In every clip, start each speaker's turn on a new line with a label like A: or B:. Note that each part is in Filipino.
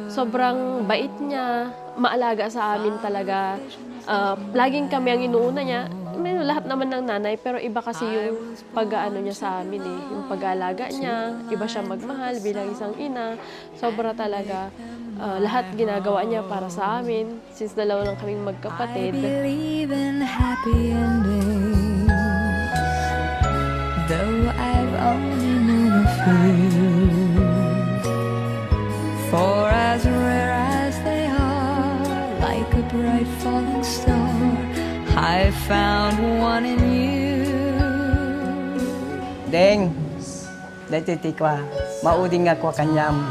A: Sobrang bait niya, maalaga sa amin talaga. Laging kami ang inuuna niya. Lahat naman ng nanay, pero iba kasi yung pag-aano niya sa amin eh. Yung pag-aalaga niya, iba siya magmahal bilang isang ina. Sobra talaga. Lahat ginagawa niya para sa amin. Since dalawa lang kaming magkapatid.
B: I believe in happy endings, though I've only known a few. For as rare as they are, like a bright falling star, I found one in you.
C: Deng, dati tikwa, mauding ako kanyam.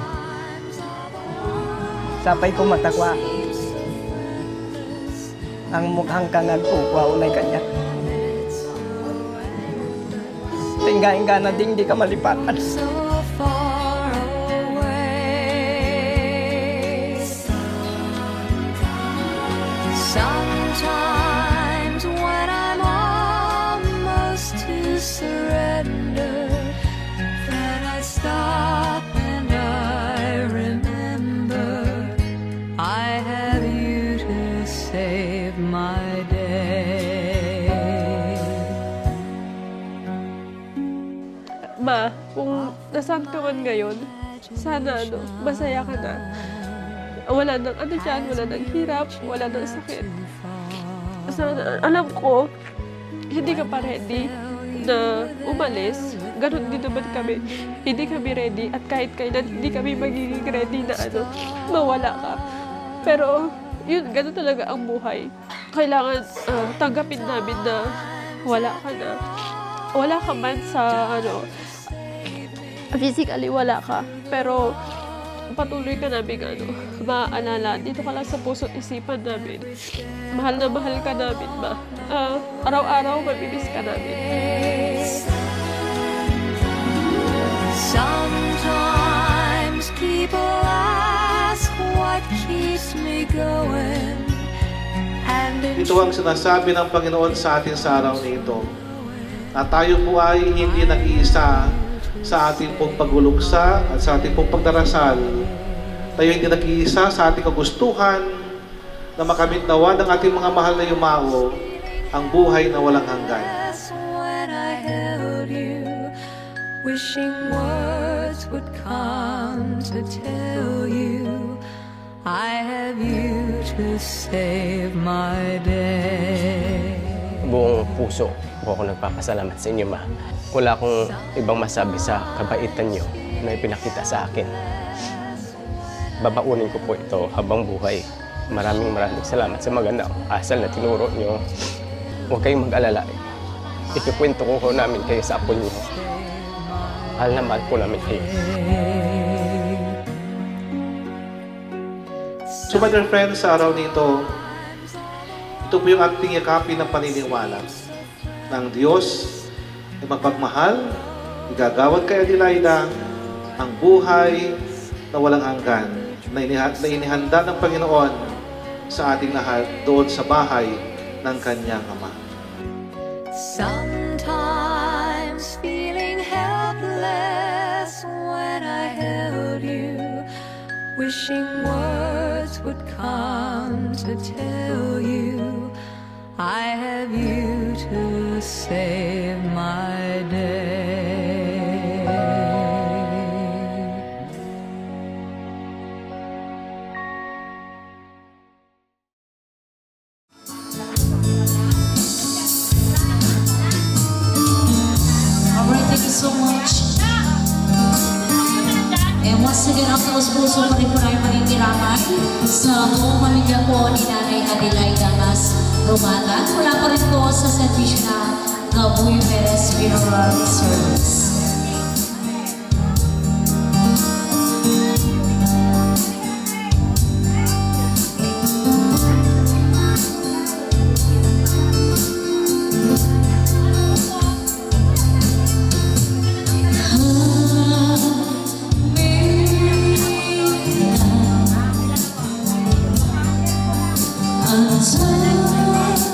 C: Sapay ko matakwa. Ang mukhang kangag ko, unay kanya. Tingga-ingga na ding di ka malipatan.
B: So far away. Sometimes when I'm almost to surrender, then I stop and I remember I have you to save my day.
A: Ma, kung nasaan ka man ngayon, sana masaya ka na. Wala nang dyan, wala nang hirap, wala nang sakit. Sana, alam ko, hindi ka pa ready na umalis. Ganon din naman kami. Hindi kami ready at kahit kailan hindi kami magiging ready na mawala ka. Pero, yun, ganon talaga ang buhay. Kailangan tanggapin namin na wala ka na. Wala ka man sa physically wala ka, pero patuloy ka namin maaalala. Dito ka lang sa puso't isipan namin. Mahal na mahal ka namin, ma. Araw-araw mamimiss ka namin.
B: Sometimes people ask what keeps me going. And
D: Ito ang sinasabi ng Panginoon sa atin sa araw na ito, na tayo po ay hindi nag-iisa sa ating pong pagluluksa at sa ating pong pagdarasal. Tayo hindi nag-iisa sa ating kagustuhan na makamit nawa ng ating mga mahal na yumao ang buhay na walang hanggan.
B: when I held you, wishing words would come to tell you I have you to save my day.
E: Buong puso po ako nagpapasalamat sa inyo, Ma. Wala akong ibang masabi sa kabaitan niyo na ipinakita sa akin. Babaunin ko po ito habang buhay. Maraming salamat sa magandang asal na tinuro niyo. Huwag kayong mag-alala. Ikikwento ko namin kayo sa apo niyo. Mahal na mahal po namin kayo.
D: So my dear friends, sa araw nito, ito po yung ating yakapin ng paniniwala ng Diyos na magpagmahal, igagawad kay Adelaida ang buhay na walang hanggan na inihanda ng Panginoon sa ating lahat doon sa bahay ng kanyang Ama.
B: Sometimes feeling helpless when I held you, wishing words would come to tell you I have you to save my day.
F: Alright, thank you so much. And once again, ang puso ko rin po na yung manitiramay sa buong pamilya po ni Nanay Adelaida Mas Romatan. Mula po rin po sa servisyo na Gabuy Perez Funeral Service. Until your wings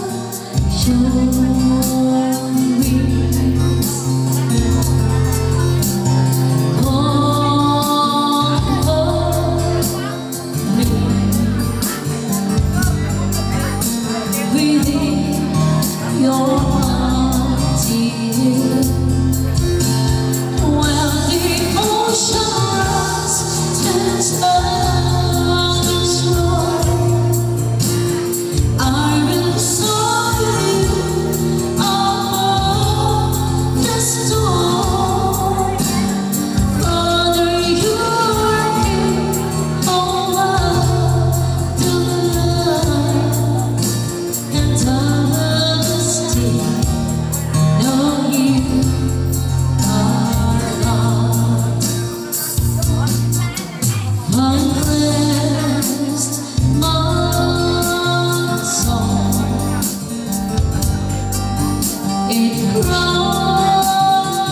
F: cross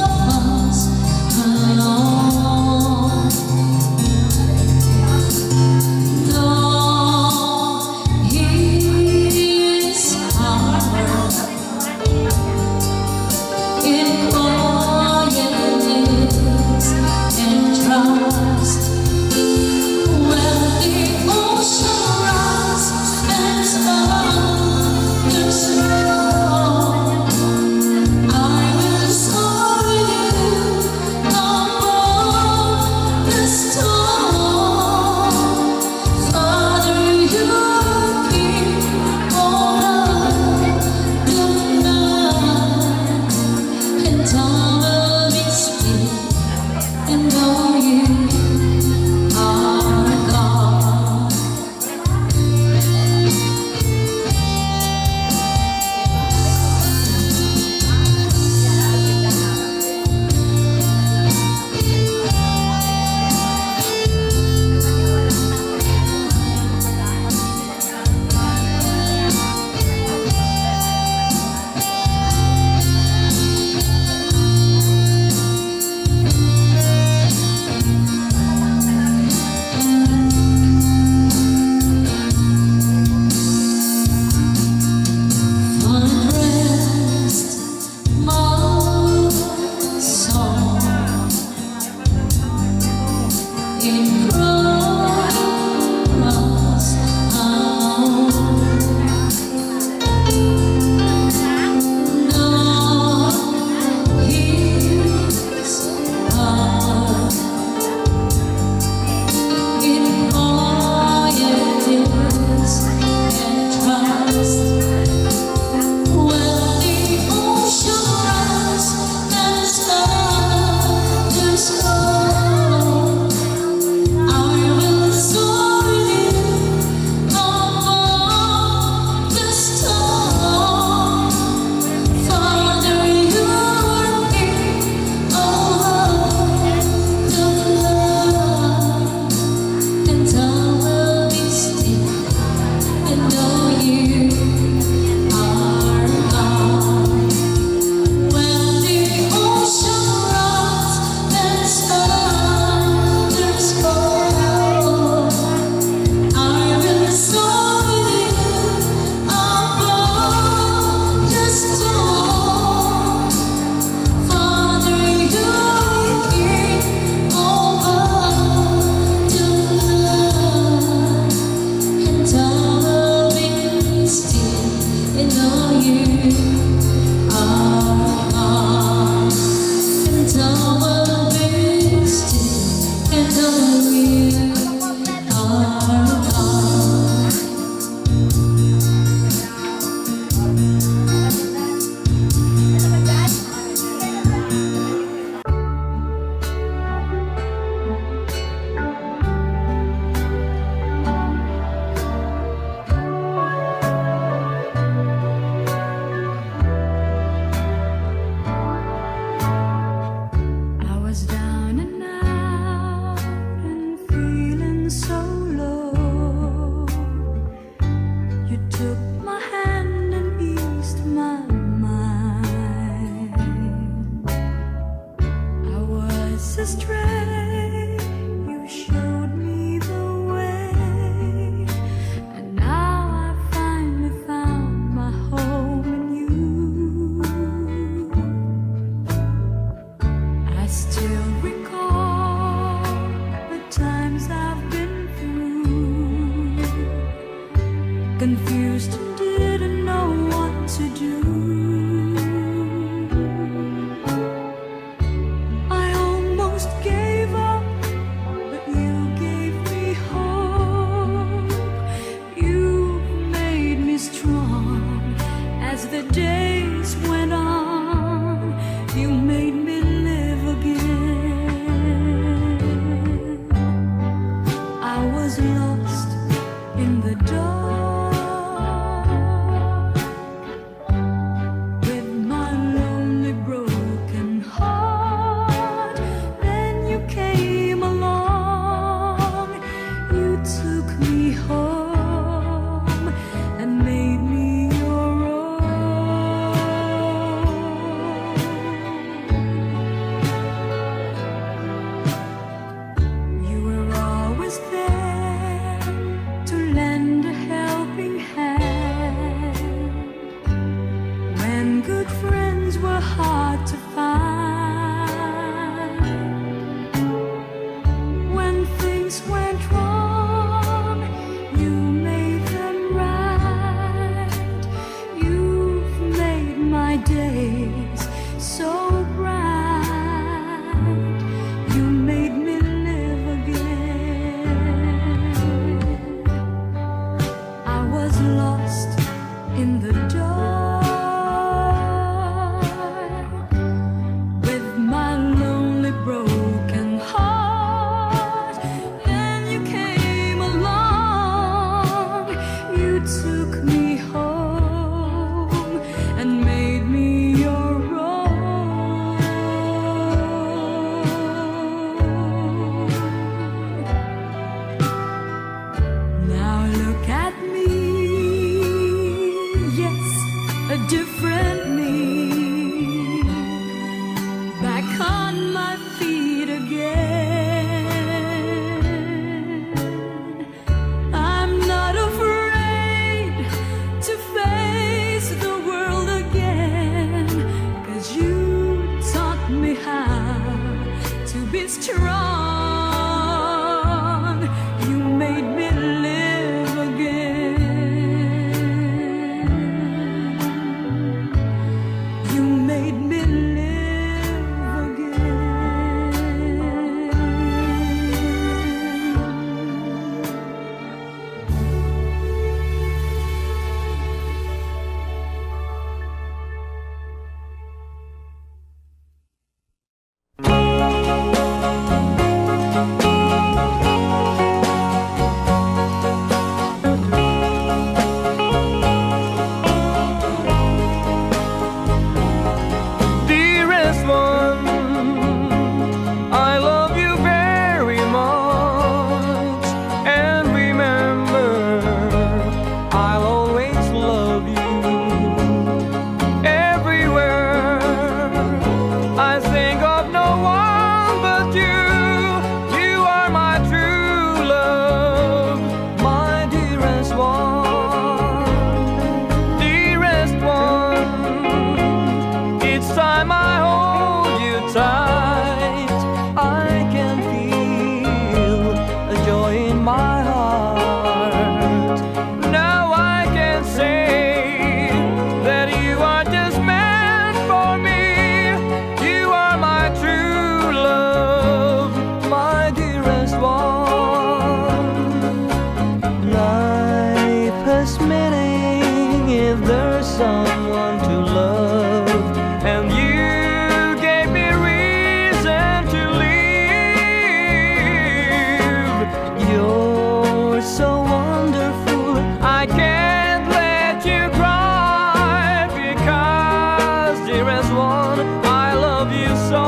F: alone. No, His power in quietness and trust. When the ocean rise and thunders roll, I will soar with you above the storm. Father, you are king over the night, and I will be still and know you are God. Find rest, my soul, in cross alone. No, His power in quietness and trust. When the ocean rise and thunders roll, I will soar with you above the storm. Father, you are king over the flood, and I will be still and know you are God. When the ocean rise and thunders roll, I will soar with you above the storm. Father, you are king over the flood, and I will be still and know you are God. And I will be still and know you are God.
B: I was down and out and feeling so low. You took my hand and eased my mind. I was astray, you showed me the way, and now I finally found my home in you. I still recall the times I've been through, confused and didn't know what to do. I almost gave strong. You made me live again. You made me live again.
G: Dearest one, I love you very much, and remember, I'll always love you. Everywhere I think of no one but you. You are my true love, my dearest one. Dearest one, each time I hold you tight, I can feel a joy in my heart. Now I can say that you are just meant for me. You are my true love, my dearest one. Life has meaning if there's someone to love, and you gave me reason to live. You're so wonderful, I can't let you cry, because, dearest one, I love you so.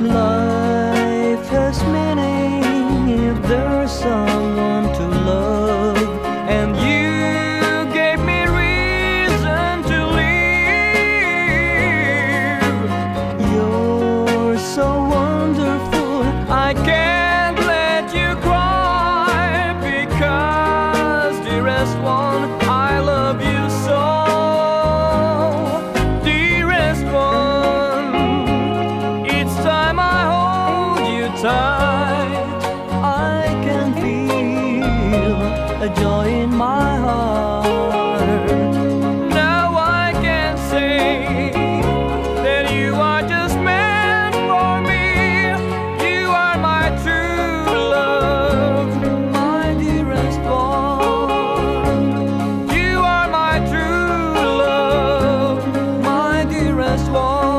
G: Life has meaning if there's someone to love, and you gave me reason to live. You're so wonderful, I can't let you cry, because, dearest one, I love you so. Dearest one, each time I hold you tight, I can feel a joy in my heart. Now I can say that you are just meant for me. You are my true love, my dearest one. You are my true love, my dearest one.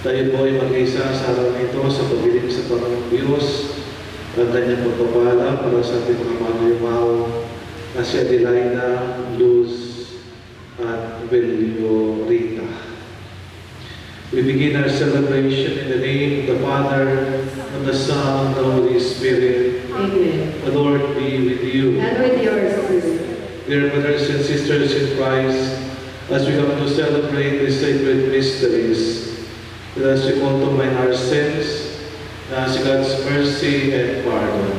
D: Tayo po ay mag-isa sa araw na ito sa pagdiling sa Panginoong Diyos ang kanyang pagpapala para sa ating mga manuyumaw na si Adelaida, Luz, at Belio Rita. We begin our celebration in the name of the Father, of the Son, and the Holy Spirit.
H: Amen.
D: The Lord be with you.
H: And with your spirit.
D: Dear brothers and sisters in Christ, as we come to celebrate the sacred mysteries, let us recall to mind our sins, and ask God's mercy and pardon.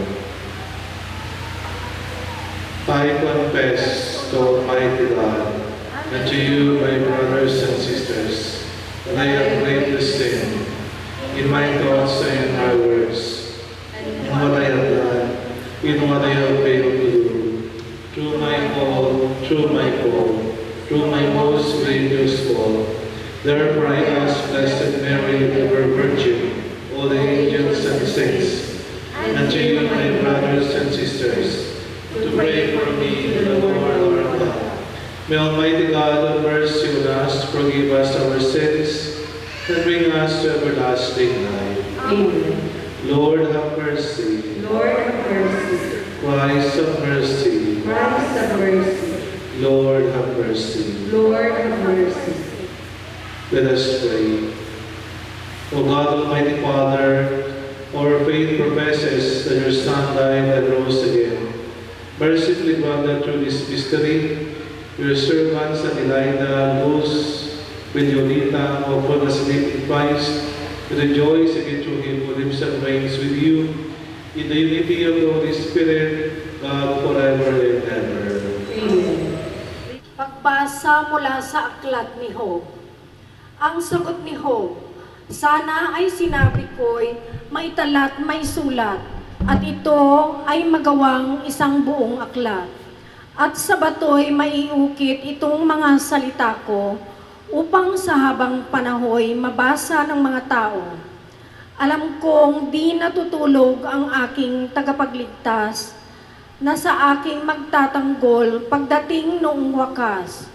D: I confess to Almighty God and to you, my brothers and sisters, that I have greatly sinned in my thoughts and in my words, in what I have done, in what I have failed to do, through my fault, through my most grievous fault. Therefore I ask Blessed Mary, ever Virgin, all the angels and saints, and to you, my brothers and sisters, to pray for me in the Lord our God. May Almighty God have mercy on us, forgive us our sins, and bring us to everlasting life.
H: Amen.
D: Lord have mercy.
H: Lord have mercy.
D: Christ have mercy.
H: Christ have mercy.
D: Lord, have mercy.
H: Lord have mercy.
D: Let us pray. O God, Almighty Father, our faith professes that your Son died and rose again. Mercifully grant that through this mystery, your servants and Elida, Luz, with Yolita, who fall asleep in Christ, to rejoice again through him who lives and reigns with you, in the unity of the Holy Spirit, God, forever and ever.
H: Amen.
I: Pagbasa mula sa aklat ni Job. Ang sagot ni Job, sana ay sinabi ko'y maitalat may sulat, at ito ay magawang isang buong aklat. At sa bato'y maiukit itong mga salita ko, upang sa habang panahoy mabasa ng mga tao. Alam kong di natutulog ang aking tagapagligtas, na sa aking magtatanggol pagdating noong wakas.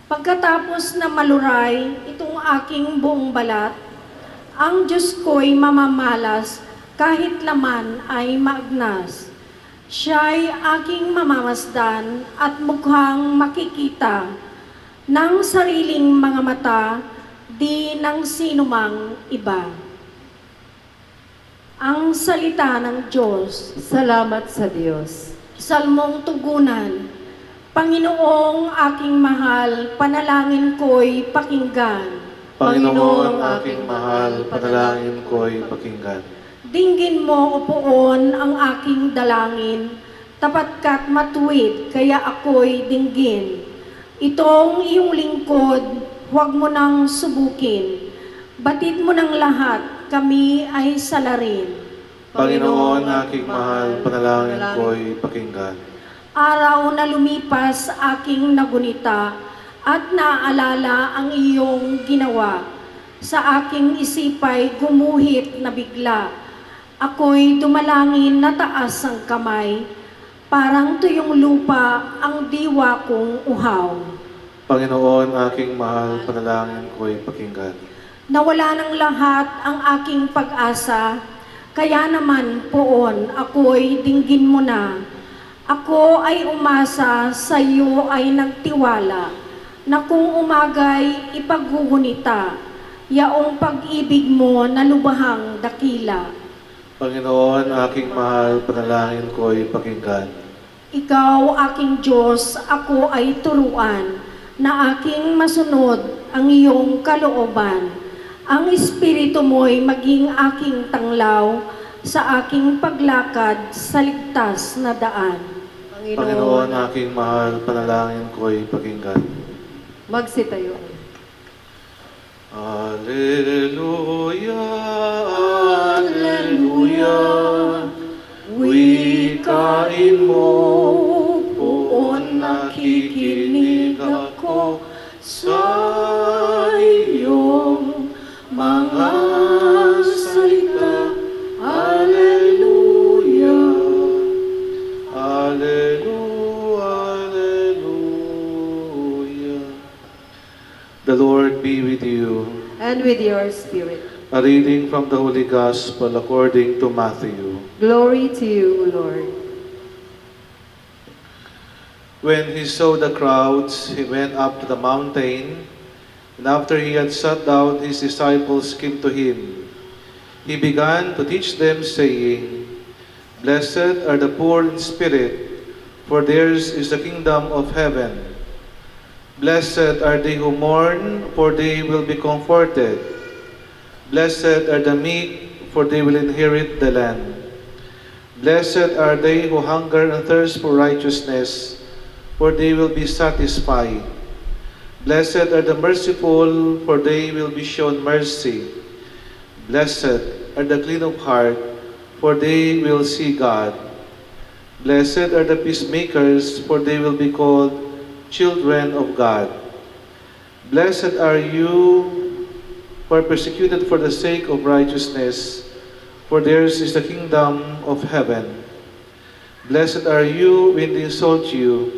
I: Pagkatapos na maluray itong aking buong balat, ang Diyos ko'y mamamalas kahit laman ay maagnas. Siya'y aking mamamasdan at mukhang makikita ng sariling mga mata, di ng sinumang iba. Ang salita ng Diyos.
H: Salamat sa Diyos.
I: Salmong tugunan. Panginoong aking mahal, panalangin ko'y pakinggan.
D: Panginoon, aking mahal, panalangin ko'y pakinggan.
I: Dinggin mo, o poon, ang aking dalangin, tapat ka't matuwid, kaya ako'y dinggin. Itong iyong lingkod, huwag mo nang subukin. Batid mo ng lahat, kami ay salarin.
D: Panginoon, aking mahal, panalangin ko'y pakinggan.
I: Araw na lumipas aking nagunita at naalala ang iyong ginawa. Sa aking isipay gumuhit na bigla. Ako'y dumalangin na taas ang kamay, parang tuyong lupa ang diwa kong uhaw.
D: Panginoon, aking mahal, panalangin ko'y pakinggan.
I: Nawala ng lahat ang aking pag-asa, kaya naman poon ako'y dinggin mo na. Ako ay umasa, sa iyo ay nagtiwala, na kung umagay ipaggugunita, yaong pag-ibig mo na lubahang dakila.
D: Panginoon, aking mahal, panalangin ko'y pakinggan.
I: Ikaw aking Diyos, ako ay turuan, na aking masunod ang iyong kalooban. Ang Espiritu mo'y maging aking tanglaw sa aking paglakad sa ligtas na daan.
D: Panginoon, aking mahal, panalangin ko'y pakinggan.
H: Magsitayo.
D: Alleluia, Alleluia, wikain mo, poon nakikinig ako sa iyong mga salita. Alleluia, Alleluia, Alleluia. The Lord be with you.
H: And with your spirit.
D: A reading from the Holy Gospel according to Matthew.
H: Glory to you, Lord.
D: When he saw the crowds, he went up to the mountain, and after he had sat down, his disciples came to him. He began to teach them, saying, Blessed are the poor in spirit, for theirs is the kingdom of heaven. Blessed are they who mourn, for they will be comforted. Blessed are the meek, for they will inherit the land. Blessed are they who hunger and thirst for righteousness, for they will be satisfied. Blessed are the merciful, for they will be shown mercy. Blessed are the clean of heart, for they will see God. Blessed are the peacemakers, for they will be called children of God. Blessed are you who are persecuted for the sake of righteousness, for theirs is the kingdom of heaven. Blessed are you when they insult you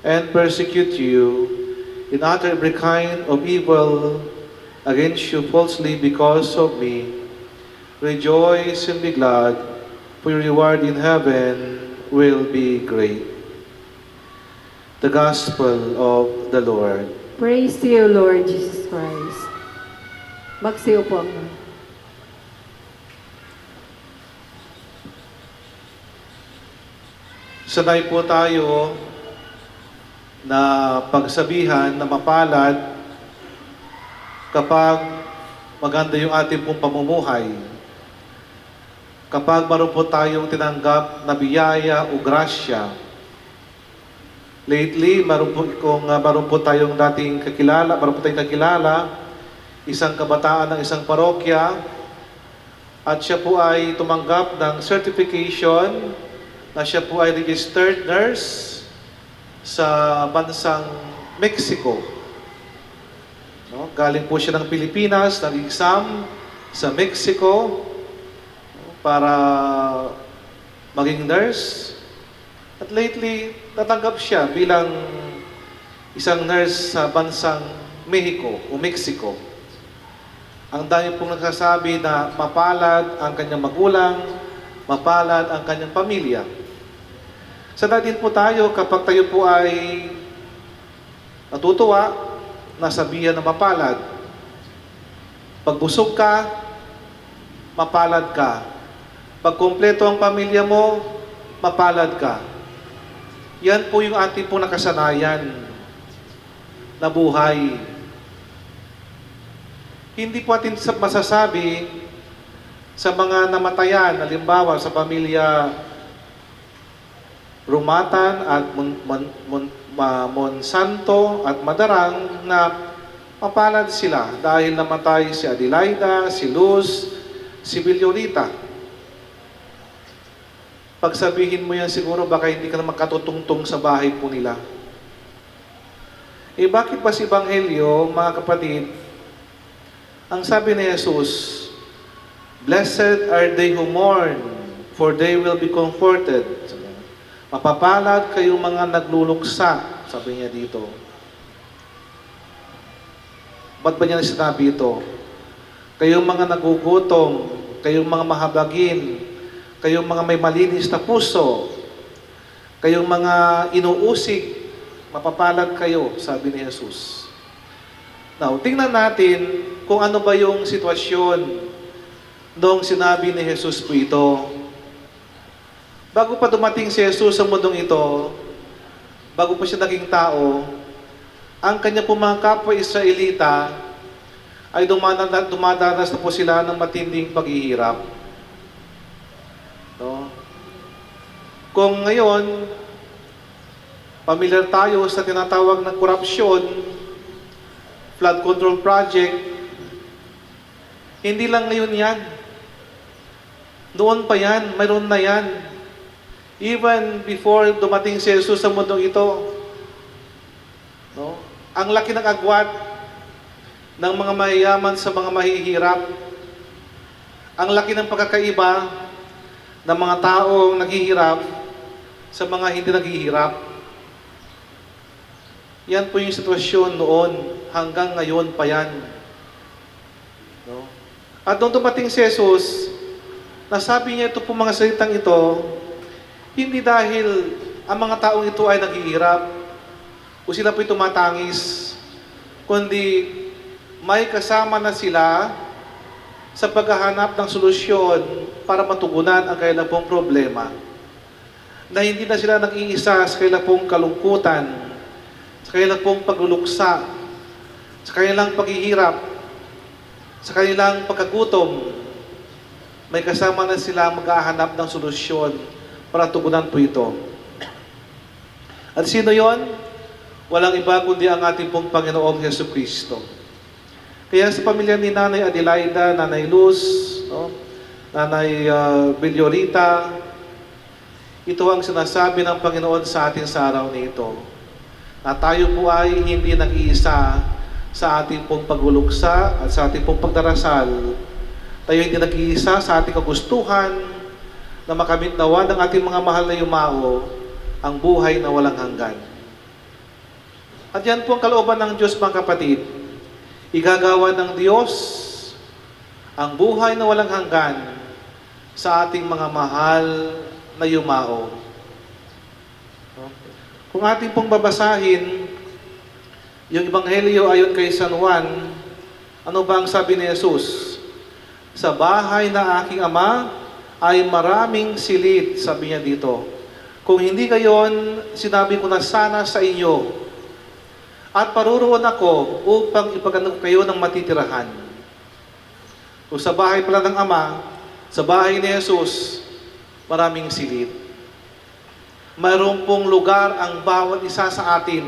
D: and persecute you, and utter every kind of evil against you falsely because of me. Rejoice and be glad, for your reward in heaven will be great. The Gospel of the Lord.
H: Praise to you, Lord Jesus Christ. Magsiyo po ang lahat.
D: Sanay po tayo na pagsabihan na mapalad kapag maganda yung ating pong pamumuhay. Kapag meron po tayong tinanggap na biyaya o grasya. Lately, meron po tayong dating kakilala, isang kabataan ng isang parokya, at siya po ay tumanggap ng certification na siya po ay registered nurse sa bansang Mexico. No? Galing po siya ng Pilipinas, nag-exam sa Mexico para maging nurse. At lately, natanggap siya bilang isang nurse sa bansang Mexico. Ang dami pong nagsasabi na mapalad ang kanyang magulang, mapalad ang kanyang pamilya. Sana din po tayo kapag tayo po ay natutuwa, nasabihan na mapalad. Pag busog ka, mapalad ka. Pag kumpleto ang pamilya mo, mapalad ka. Yan po yung ating po nakasanayan na buhay. Hindi po atin masasabi sa mga namatayan, halimbawa sa pamilya Rumatan at Monsanto at Madarang na mapalad sila dahil namatay si Adelaida, si Luz, si Villorita. Pag sabihin mo yan siguro baka hindi ka na makatutungtong sa bahay po nila. Eh bakit ba si Ebanghelyo, mga kapatid, ang sabi ni Jesus, "Blessed are they who mourn, for they will be comforted." Mapapalad kayong mga nagluluksa, sabi niya dito. Ba't ba niya sinabi ito? Kayong mga nagugutom, kayong mga mahabagin, kayong mga may malinis na puso, kayong mga inuusig, mapapalad kayo, sabi ni Jesus. Now, tingnan natin kung ano ba yung sitwasyon noong sinabi ni Jesus po ito. Bago pa dumating si Jesus sa mundong ito, bago pa siya naging tao, ang kanya po mga kapwa-Israelita ay dumadanas na po sila ng matinding paghihirap. No? Kung ngayon, familiar tayo sa tinatawag ng korupsyon, flood control project, hindi lang ngayon yan. Noon pa yan, mayroon na yan. Even before dumating si Jesus sa mundong ito, no? Ang laki ng agwat ng mga mayayaman sa mga mahihirap. Ang laki ng pagkakaiba ng mga taong naghihirap sa mga hindi naghihirap. Yan po yung sitwasyon noon, hanggang ngayon pa yan. No? At nung dumating si Jesus, nasabi niya ito po mga salitang ito, hindi dahil ang mga taong ito ay naghihirap o sila po'y tumatangis, kundi may kasama na sila sa paghahanap ng solusyon para matugunan ang kanilang pong problema. Na hindi na sila nag-iisa sa kanilang pong kalungkutan, sa kanilang pong pagluluksa, sa kanilang paghihirap, sa kanilang pagkagutom. May kasama na sila maghahanap ng solusyon para tugunan po ito. At sino yon? Walang iba kundi ang ating pong Panginoong Jesucristo. Kaya sa pamilya ni Nanay Adelaida, Nanay Luz, no? Nanay Villorita, ito ang sinasabi ng Panginoon sa atin sa araw nito. Na tayo po ay hindi nag-iisa sa ating pong pagluluksa at sa ating pong pagdarasal. Tayo hindi nag-iisa sa ating kagustuhan na makamit nawa ng ating mga mahal na yumao ang buhay na walang hanggan. At yan po ang kalooban ng Diyos, mga kapatid. Igagawa ng Diyos ang buhay na walang hanggan sa ating mga mahal na yumao. No? Kung ating pong babasahin, yung Ebanghelyo ayon kay San Juan, ano ba ang sabi ni Jesus? Sa bahay na aking Ama ay maraming silid, sabi niya dito. Kung hindi gayon, sinabi ko na sana sa inyo, at paruroon ako upang ipagano kayo ng matitirahan. Kung sa bahay pala ng Ama, sa bahay ni Jesus, maraming silid. Mayroon pong lugar ang bawat isa sa atin.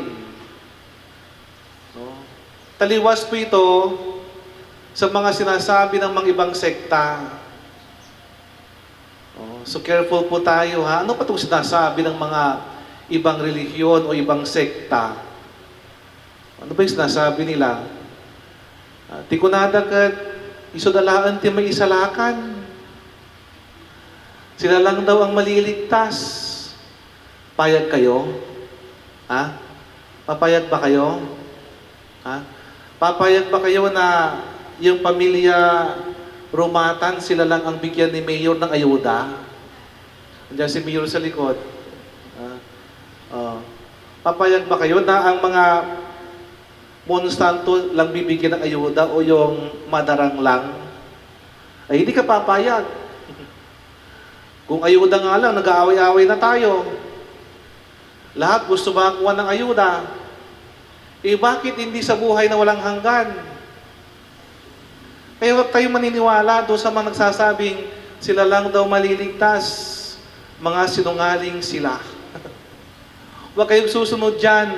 D: No? Taliwas po ito sa mga sinasabi ng mga ibang sekta. So careful po tayo, ha? Ano pa itong sinasabi ng mga ibang relihiyon o ibang sekta? Ano ba yung sinasabi nila? Ti kunadakat, isodalaan ti may isalakan. Sila lang daw ang maliligtas. Payag kayo? Ha? Papayag ba kayo? Ha? Papayag ba kayo na yung pamilya Romatan, sila lang ang bigyan ni Mayor ng ayuda? Andiyan si Mayor sa likod. Papayag ba kayo na ang mga Monsanto lang bibigyan ng ayuda o yung madarang lang? Ay, hindi ka papayag. Kung ayuda nga lang, nag-aaway-aaway na tayo. Lahat gusto makakuha ng ayuda. Eh bakit hindi sa buhay na walang hanggan? Kaya huwag tayong maniniwala doon sa mga nagsasabing sila lang daw maliligtas. Mga sinungaling sila. Huwag kayong susunod dyan.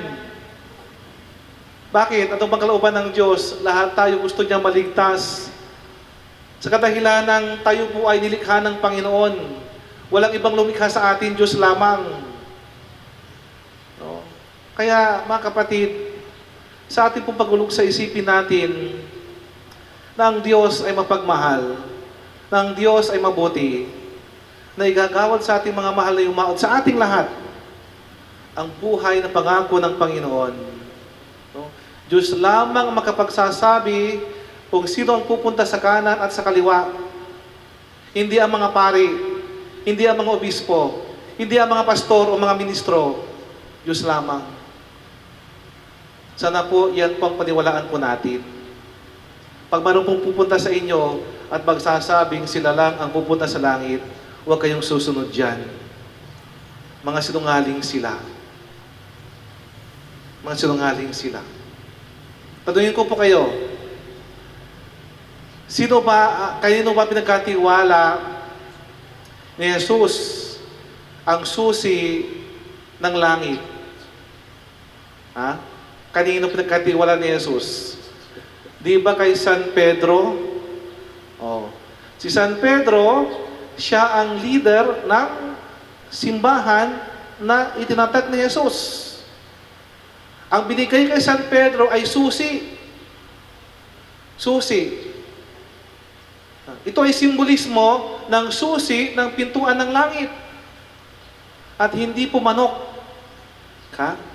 D: Bakit? Ano bang kalooban ng Diyos? Lahat tayo gusto niya maligtas. Sa kadahilan ng tayo po ay nilikha ng Panginoon. Walang ibang lumikha sa atin, Diyos lamang. No? Kaya, mga kapatid, sa ating pong pagulog sa isipin natin na ang Diyos ay mapagmahal, na ang Diyos ay mabuti, na igagawad sa ating mga mahal na yumaot sa ating lahat ang buhay na pangako ng Panginoon. No? Diyos lamang makapagsasabi kung sino ang pupunta sa kanan at sa kaliwa. Hindi ang mga pari, hindi ang mga obispo, hindi ang mga pastor o mga ministro. Diyos lamang. Sana po, yan po ang paniwalaan po natin. Pag mayroon pong pupunta sa inyo at magsasabing sila lang ang pupunta sa langit, huwag kayong susunod dyan. Mga sinungaling sila. Mga sinungaling sila. Tanungin ko po kayo, kanino ba pinagkatiwala ni Jesus ang susi ng langit? Ha? Kanino pinagkatiwala ni Jesus? Di ba kay San Pedro? Oh. Si San Pedro, siya ang leader ng simbahan na itinatag ni Jesus. Ang binigay kay San Pedro ay susi. Susi. Ito ay simbolismo ng susi ng pintuan ng langit. At hindi po manok.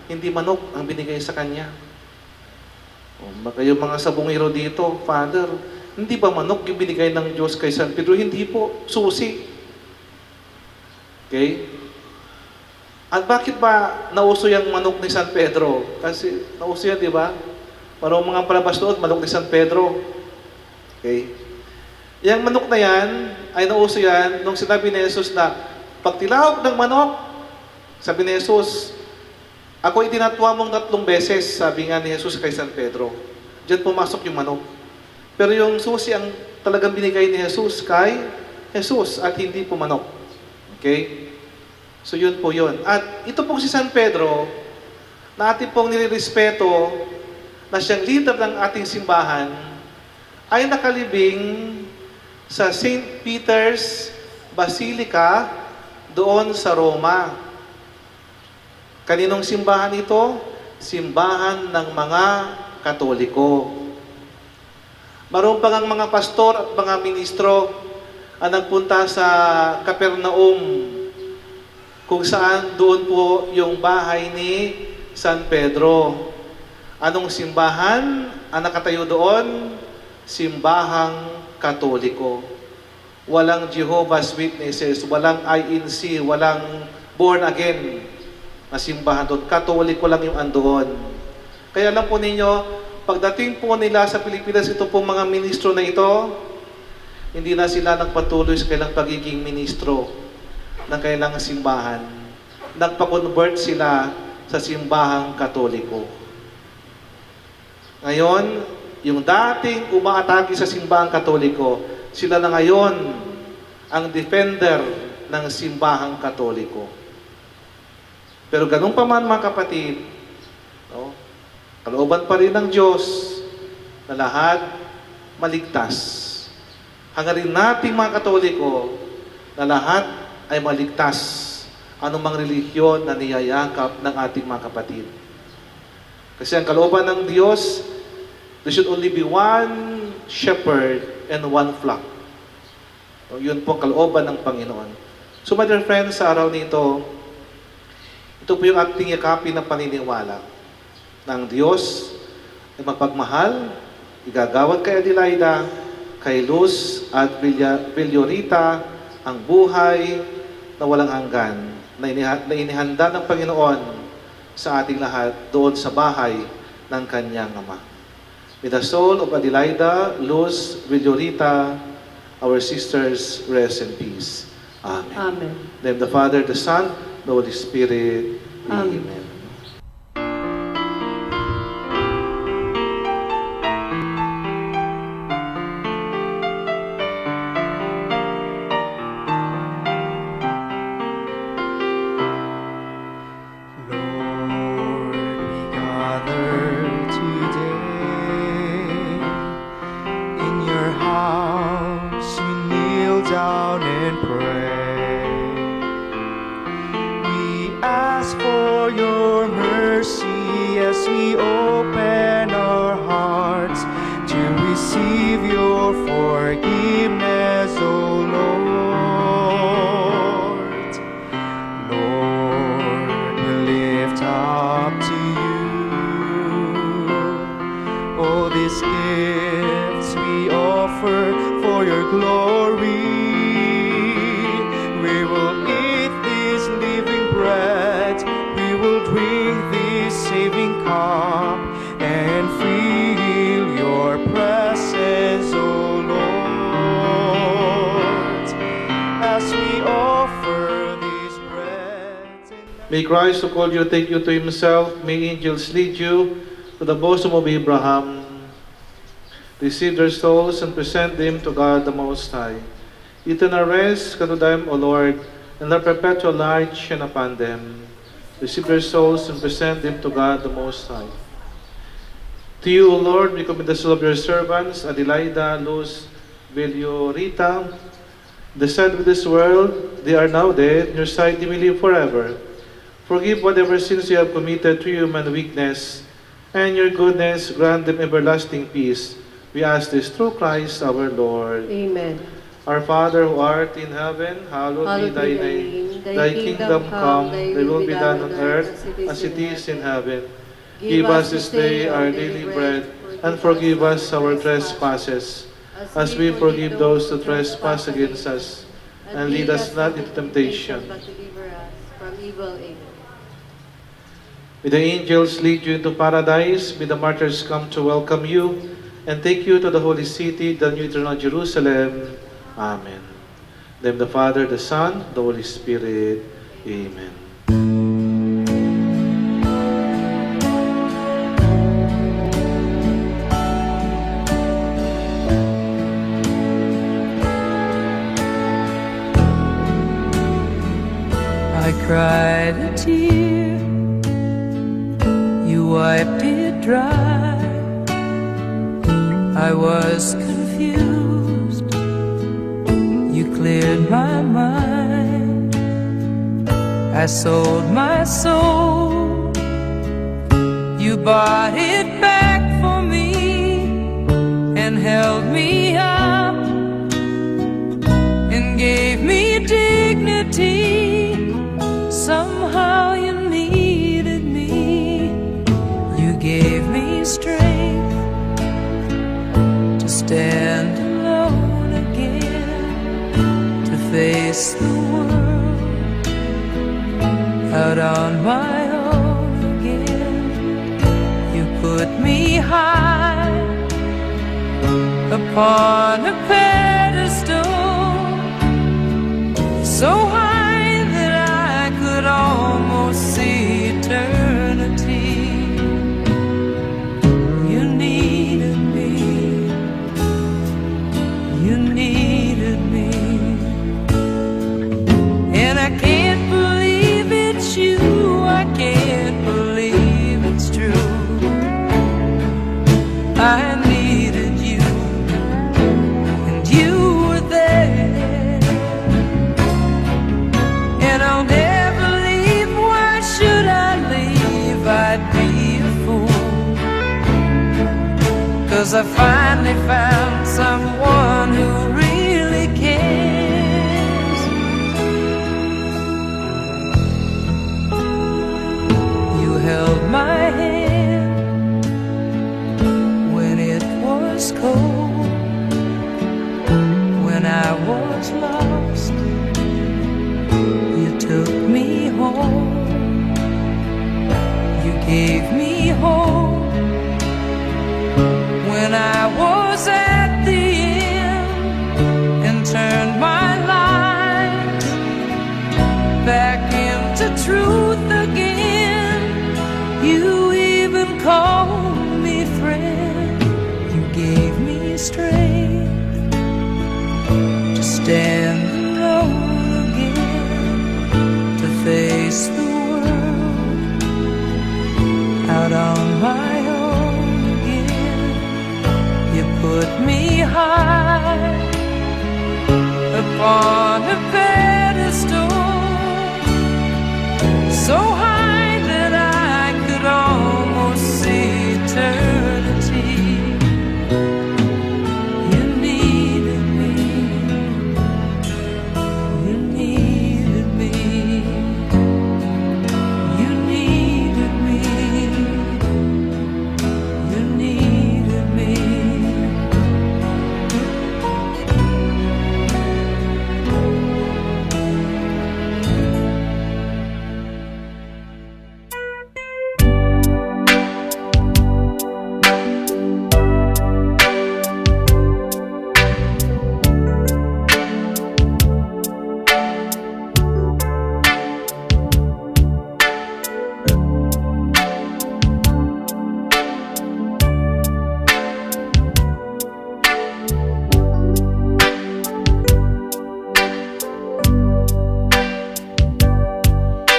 D: Hindi manok ang binigay sa kanya. Baka yung mga sabongero dito, Father, hindi ba manok yung binigay ng Diyos kay San Pedro? Hindi po, susi. Okay? At bakit ba nauso yung manok ni San Pedro? Kasi nauso yan, di ba? Parang mga palabas doon, manok ni San Pedro. Okay? Yung manok na yan, ay nauso yan nung sinabi ni Jesus na, pag tilawag ng manok, sabi ni Jesus, ako itinatwa mong 3 beses, sabi nga ni Jesus kay San Pedro. Diyan pumasok yung manok. Pero yung susi ang talagang binigay ni Jesus kay Jesus at hindi po manok. Okay? So yun po yun. At ito pong si San Pedro, na ating pong nilirespeto, na siyang leader ng ating simbahan, ay nakalibing sa St. Peter's Basilica doon sa Roma. Kaninong simbahan ito? Simbahan ng mga Katoliko. Maroon pa ngang mga pastor at mga ministro ang nagpunta sa Capernaum, kung saan doon po yung bahay ni San Pedro. Anong simbahan ang nakatayo doon? Simbahang Katoliko. Walang Jehovah's Witnesses, walang INC, walang born again. na simbahan doon. Katoliko lang yung andoon. Kaya alam po ninyo, pagdating po nila sa Pilipinas, ito po mga ministro na ito, hindi na sila nagpatuloy sa kailang pagiging ministro ng kailang simbahan. Nagpa-convert sila sa simbahang Katoliko. Ngayon, yung dating umaatake sa simbahang Katoliko, sila na ngayon ang defender ng simbahang Katoliko. Pero ganun pa man mga kapatid, no, kalooban pa rin ng Diyos na lahat maligtas. Hangarin natin mga Katoliko na lahat ay maligtas anumang relihiyon na niyayakap ng ating mga kapatid. Kasi ang kalooban ng Diyos, there should only be one shepherd and one flock. So, yun po ang kalooban ng Panginoon. So my dear friends, sa araw nito, ito po yung ating yakapin ng paniniwala ng Diyos ay mapagmahal, igagawad kay Adelaida, kay Luz at Villorita ang buhay na walang hanggan na inihanda ng Panginoon sa ating lahat doon sa bahay ng kanyang Ama. May the soul of Adelaida, Luz, Villorita, our sisters, rest in peace. Amen.
H: Amen.
D: In the name of the Father, the Son, the Holy Spirit.
H: Amen.
D: Amen.
G: Lord, we gather today in your house. We kneel down and pray. We ask for your mercy as we open our hearts to receive your forgiveness, O Lord. Lord, we lift up to you all these gifts we offer for your glory. We will eat this living bread, we will drink this saving cup, and feel your presence, O Lord, as we offer this bread.
D: May Christ who called you take you to himself. May angels lead you to the bosom of Abraham. Receive their souls and present them to God the Most High. Eternal rest come to them, O Lord, and let perpetual light shine upon them. Receive their souls and present them to God the Most High. To you, O Lord, we commit the soul of your servants, Adelaida, Luz, Villorita, the sent of this world. They are now dead. In your sight they may live forever. Forgive whatever sins they have committed through human weakness, and your goodness grant them everlasting peace. We ask this through Christ our Lord.
H: Amen.
D: Our Father who art in heaven, hallowed be thy name. Thy kingdom come, thy will be done on earth as it is in heaven. Give us this day our daily bread, and forgive us our trespasses, as we forgive those who trespass against us. And lead us not into temptation.
H: But deliver us from evil. Amen.
D: May the angels lead you into paradise. May the martyrs come to welcome you and take you to the holy city, the new eternal Jerusalem. Amen. In the name of the Father, the Son, the Holy Spirit. Amen.
G: I cried a tear, you wiped it dry. I was confused, you cleared my mind. I sold my soul, you bought it back for me and held me up and gave me dignity. Somehow you needed me. You gave me strength to stand alone again, to face the world out on my
J: upon a pedestal, so high that I could almost see eternity. You needed me, you needed me, and I can't believe it's you, I can't believe it's true. I needed you, and you were there, and I'll never leave. Why should I leave? I'd be a fool, 'cause I finally found someone who really cares. You held my hand when it was cold, when I was lost. You took me home, you gave me hope when I was at the end, and turned my life back into truth again. You even called me friend, you gave me strength to stand alone again, to face the world out on my own again. You put me high upon a pedestal, so high that I could almost see eternity. You needed me, you needed me, you needed me, you needed me.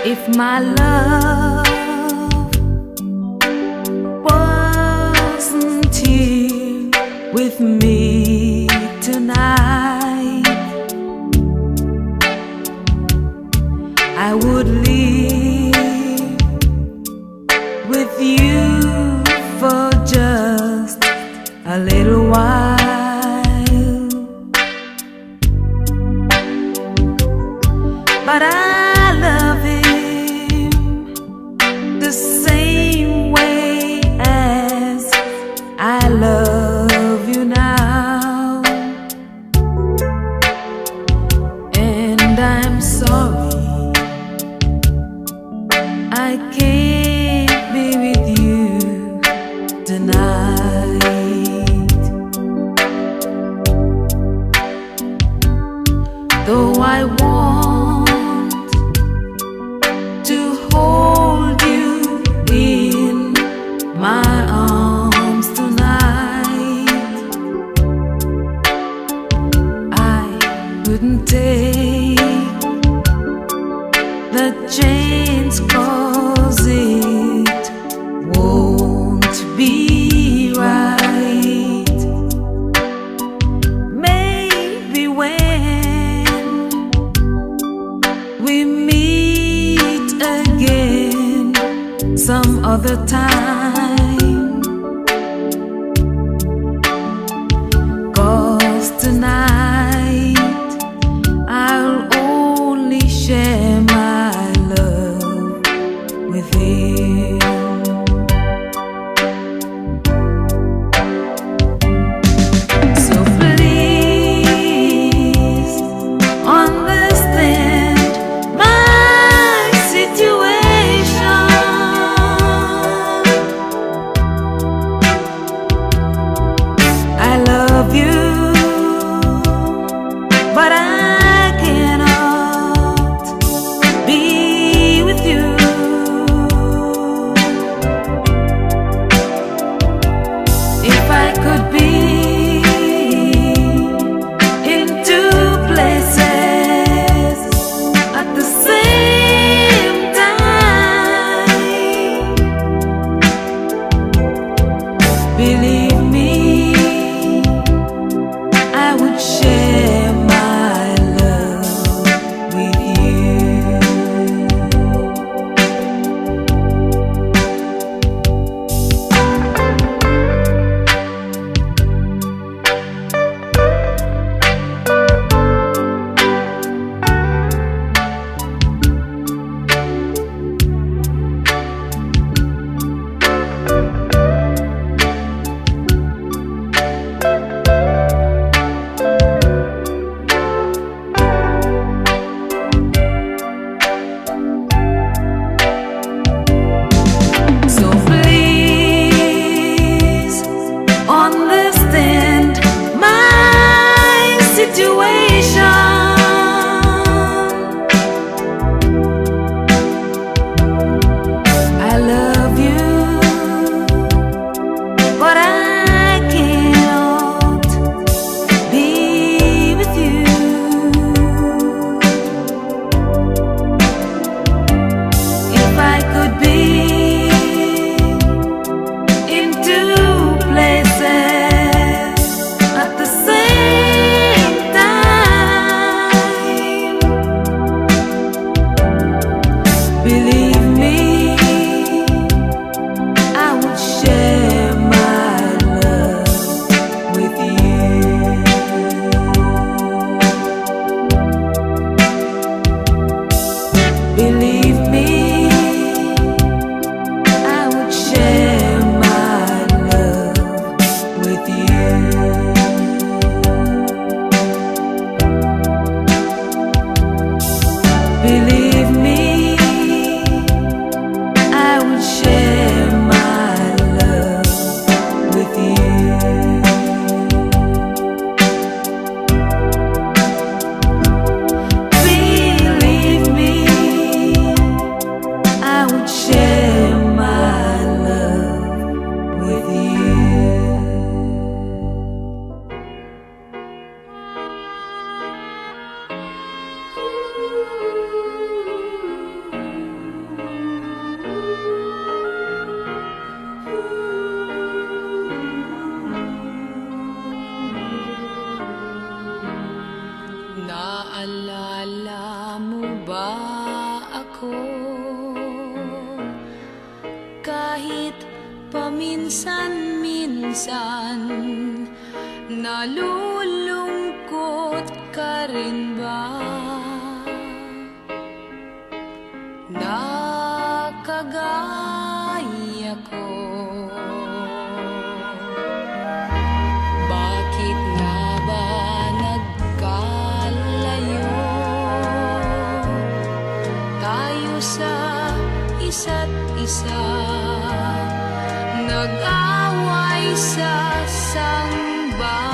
J: If my love wasn't here with me tonight, I would live with you for just a little while. But I love him the same way as I love you now, and I'm sorry I can't be with you tonight. Though I want to hold you in my arms tonight, I wouldn't take the chance, 'cause it won't be right. Maybe when we meet again some other time, 'cause tonight I'll only share my love with him. So please understand my situation. be in two places at the same time. Believe me, I would share my love with you. Believe me, I would share my love with you. Believe me, I would share my love with you. Believe me, I would share my love with you. Naalala mo ba ako? Kahit paminsan-minsan, nalulungkot ka rin ba? Nakagaya ko. Bakit nga ba nagkalayo tayo sa isa't isa? Nag-away sa sangba.